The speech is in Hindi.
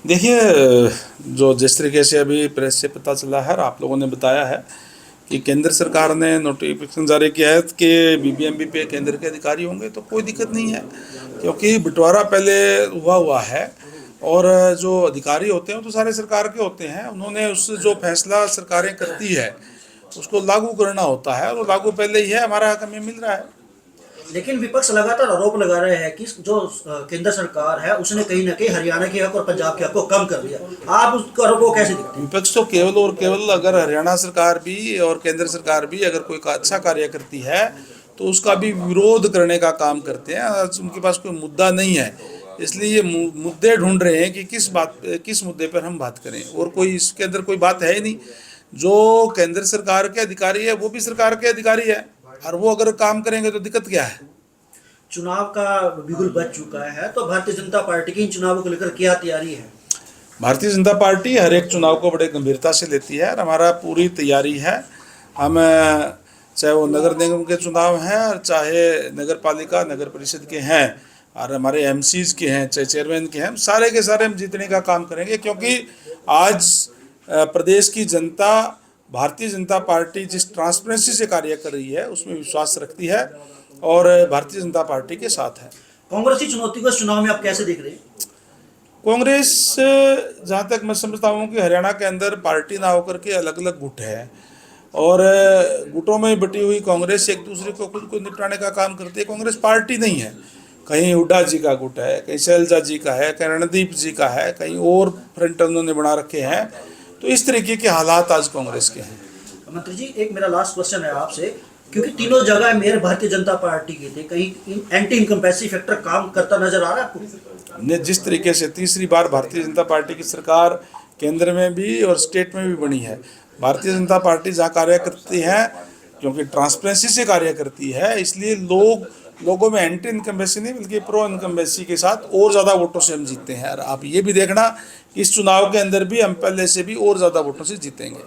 देखिए, जो जिस तरीके से अभी प्रेस से पता चला है और आप लोगों ने बताया है कि केंद्र सरकार ने नोटिफिकेशन जारी किया है कि बीबीएमबी पे केंद्र के अधिकारी होंगे, तो कोई दिक्कत नहीं है, क्योंकि बंटवारा पहले हुआ हुआ है। और जो अधिकारी होते हैं वो तो सारे सरकार के होते हैं। उन्होंने उस जो फैसला सरकारें करती है उसको लागू करना होता है, और वो लागू पहले ही है, हमारा हक हमें मिल रहा है। लेकिन विपक्ष लगातार आरोप लगा रहे हैं कि जो केंद्र सरकार है उसने कहीं ना कहीं हरियाणा के हक और पंजाब के हक को कम कर दिया। आप उस आरोप को कैसे देखते हैं? विपक्ष तो केवल और केवल, अगर हरियाणा सरकार भी और केंद्र सरकार भी अगर कोई अच्छा कार्य करती है तो उसका भी विरोध करने का काम करते हैं। उनके पास कोई मुद्दा नहीं है, इसलिए ये मुद्दे ढूंढ रहे हैं कि किस मुद्दे पर हम बात करें, और कोई इसके अंदर कोई बात है ही नहीं। जो केंद्र सरकार के अधिकारी है वो भी सरकार के अधिकारी है, और वो अगर काम करेंगे तो दिक्कत क्या है। चुनाव का बिगुल बज चुका है, तो भारतीय जनता पार्टी की इन चुनावों को लेकर क्या तैयारी है? भारतीय जनता पार्टी हर एक चुनाव को बड़े गंभीरता से लेती है, और हमारा पूरी तैयारी है। हम चाहे वो नगर निगम के चुनाव हैं और चाहे नगर पालिका नगर परिषद के हैं, और हमारे एमसीज के हैं, चाहे चेयरमैन के हैं, हम सारे के सारे हम जीतने का काम करेंगे। क्योंकि आज प्रदेश की जनता भारतीय जनता पार्टी जिस ट्रांसपेरेंसी से कार्य कर रही है उसमें विश्वास रखती है, और भारतीय जनता पार्टी के साथ है। कांग्रेस की चुनौती को इस चुनाव में आप कैसे देख रहे हैं? कांग्रेस, जहाँ तक मैं समझता हूँ कि हरियाणा के अंदर पार्टी ना होकर के अलग अलग गुट है, और गुटों में बटी हुई कांग्रेस एक दूसरे को खुद को निपटाने का काम करती है। कांग्रेस पार्टी नहीं है। कहीं हुड्डा जी का गुट है, कहीं शैलजा जी का है, कहीं रणदीप जी का है, कहीं और फ्रंट उन्होंने बना रखे हैं। तो इस तरीके के हालात आज कांग्रेस के हैं। मंत्री जी, एक मेरा लास्ट क्वेश्चन है आपसे, क्योंकि तीनों जगह मेयर भारतीय जनता पार्टी के थे, कहीं एंटी इनकम्बेंसी फैक्टर काम करता नजर आ रहा है आपको? ने जिस तरीके से तीसरी बार भारतीय जनता पार्टी की सरकार केंद्र में भी और स्टेट में भी बनी है, भारतीय जनता पार्टी जहाँ कार्य करती है, क्योंकि ट्रांसपेरेंसी से कार्य करती है, इसलिए लोगों में एंटी इनकम्बेंसी नहीं बल्कि प्रो इनकम्बेंसी के साथ और ज़्यादा वोटों से हम जीतते हैं। और आप ये भी देखना कि इस चुनाव के अंदर भी हम पहले से भी और ज़्यादा वोटों से जीतेंगे।